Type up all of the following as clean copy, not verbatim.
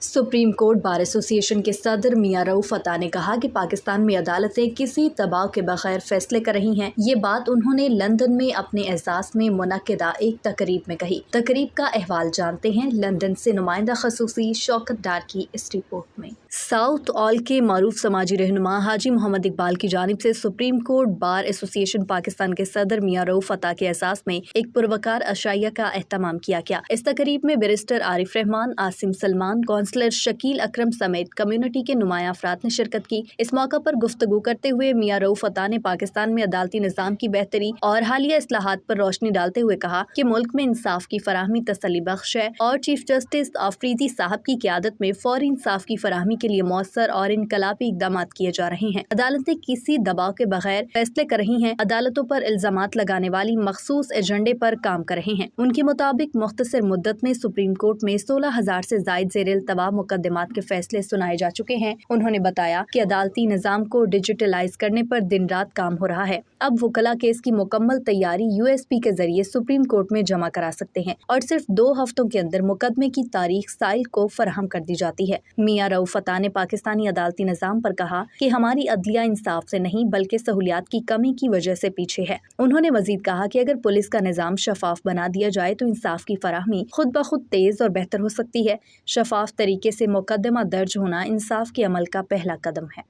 Supreme court bar association के सदर मियां रऊफ अता ने कहा कि पाकिस्तान में अदालतें किसी दबाव के बगैर फैसले कर रही हैं। ये बात उन्होंने लंदन में अपने एजाज में मुनक्किदा एक तकरीब में कही। तकरीब का अहवाल जानते हैं लंदन से नुमाइंदा खसूसी शौकत डार की इस रिपोर्ट में। साउथ ऑल के मारूफ समाजी रहनुमा हाजी मोहम्मद इकबाल की जानिब से supreme court bar association Pakistan के सदर मियां रऊफ अता के एहसास में एक पुरवकार अशाइया का एहतमाम किया गया। इस तकरीब में बैरिस्टर आरिफ रहमान, आसिम सलमान, काउंसलर शकील अकरम समेत कम्युनिटी के नुमाया अफराद ने शिरकत की। इस मौका पर गुफ्तगू करते हुए मियां रऊफ अता ने पाकिस्तान में अदालती निज़ाम की बेहतरी और हालिया इस्लाहात पर रोशनी डालते हुए कहा कि मुल्क में इंसाफ की फराहमी तसल्ली बख्श है और चीफ जस्टिस आफरीदी साहब की क़यादत में फौरी इंसाफ की फराहमी के लिए मौसर और इनकलाबी इक़दाम किए जा रहे हैं। अदालतें किसी दबाव के बगैर फैसले कर रही हैं। अदालतों पर इल्जामात लगाने वाली मखसूस एजेंडे पर काम कर रहे हैं। उनके मुताबिक मुख्तसर मुद्दत में सुप्रीम कोर्ट में 16,000 से जायद ज़ेर इल्तवा मुकदमात के फैसले सुनाए जा चुके हैं। उन्होंने बताया कि अदालती निज़ाम को डिजिटलाइज करने पर दिन रात काम हो रहा है। अब वकला केस की मुकम्मल तैयारी USB के जरिए सुप्रीम कोर्ट में जमा करा सकते हैं और सिर्फ 2 हफ्तों के अंदर मुकदमे की तारीख साइल को फराहम कर दी जाती है। मियां रऊफ अता ने पाकिस्तानी अदालती निज़ाम पर कहा कि हमारी अदलिया इंसाफ से नहीं बल्कि सहूलियात की कमी की वजह से पीछे है। उन्होंने मजीद कहा कि अगर पुलिस का निज़ाम शफाफ बना दिया जाए तो इंसाफ की फराहमी खुद ब खुद तेज और बेहतर हो सकती है। शफाफ तरीके से मुकदमा दर्ज होना इंसाफ के अमल का पहला कदम है।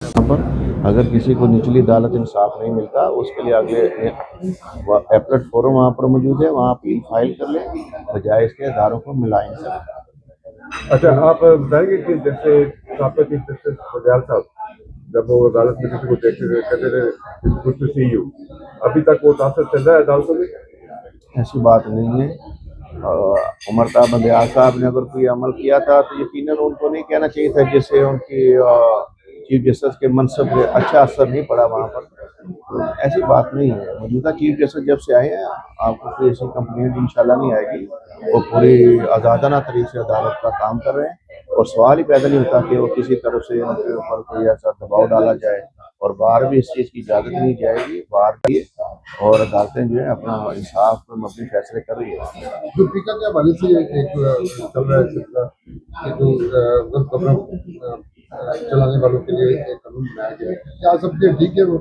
पर अगर किसी को निचली अदालत इंसाफ नहीं मिलता उसके लिए अगले एपलेट फोरम वहाँ पर मौजूद है, वहाँ अपील फाइल कर ले, बजाय इसके इदारों को मिलाएं। अच्छा, आप बताएंगे कि जैसे साबिक़ चीफ जस्टिस बजाल साहब जब वो अदालत में किसी को देखते थे कहते थे गुड टू सी यू, अभी तक वो तासर चल रहा है अदालतों में? ऐसी बात नहीं है। उमर ताब बयाल साहब ने अगर कोई अमल किया था तो यकीनन उनको नहीं कहना चाहिए था, जिससे उनकी चीफ जस्टिस के मनसब पे अच्छा असर नहीं पड़ा वहाँ पर। तो ऐसी बात नहीं है। मौजूदा चीफ जस्टिस जब से आए हैं आपको कोई ऐसी कंप्लेंट इंशाल्लाह नहीं आएगी। वो पूरी आज़ादाना तरीके से अदालत का काम कर रहे हैं और सवाल ही पैदा नहीं होता कि वो किसी तरफ से उनके ऊपर कोई ऐसा दबाव डाला जाए। और बाहर भी इस चीज़ की इजाज़त नहीं जाएगी, बाहर भी और अदालतें जो है अपना इंसाफ में अपने फैसले कर रही है। जुल्फिकार के हवाले से एक चल रहा है सिलसिला कि जो चलाने वालों के लिए एक कानून बनाया गया है, क्या सबके ठीक है? वो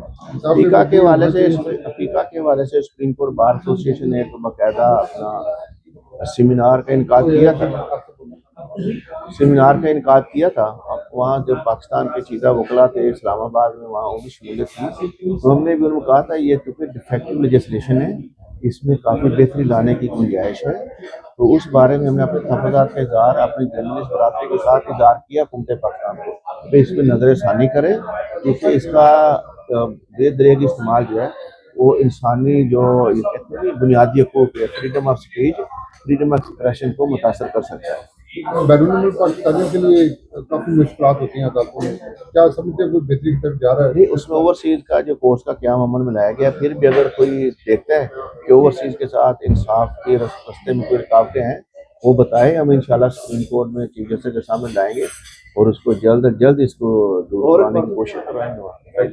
पीका के हवाले से सुप्रीम कोर्ट बार एसोसिएशन ने तो बाकायदा अपना सेमिनार का इनकार किया था। वहाँ जब पाकिस्तान के चीज़ा वकला थे इस्लामाबाद में, वहाँ उनकी शमूलियत थी, तो हमने भी उनको कहा था ये क्योंकि डिफेक्टिव लेजिस्लेशन है, इसमें काफ़ी बेहतरी लाने की गुंजाइश है। तो उस बारे में हमने अपने तफज़ात का इज़हार अपनी जर्नलिस्ट बरादरी के साथ इज़हार किया हुकूमत पाकिस्तान को तो इस पर नज़रसानी करे, क्योंकि इसका बेदरेग इस्तेमाल जो है वो इंसानी जो बुनियादी हकूक़ है, freedom of speech, freedom of expression को मुतासर कर सकता है। बैरून पाकिस्तानियों के लिए काफ़ी मुश्किलात होती हैं अदालतों में, क्या समझते हैं कोई बेहतरी की तरफ जा रहा है? नहीं, उसमें ओवरसीज़ का जो कोर्स का क़याम अमल में लाया गया, फिर भी अगर कोई देखता है कि ओवरसीज़ के साथ इंसाफ के रास्ते में कोई रुकावटें हैं वो बताए, हम इंशाल्लाह सुप्रीम कोर्ट में चीफ जस्टिस के सामने लाएंगे और उसको जल्द अज जल्द इसको दूर करने की कोशिश करवाएंगे।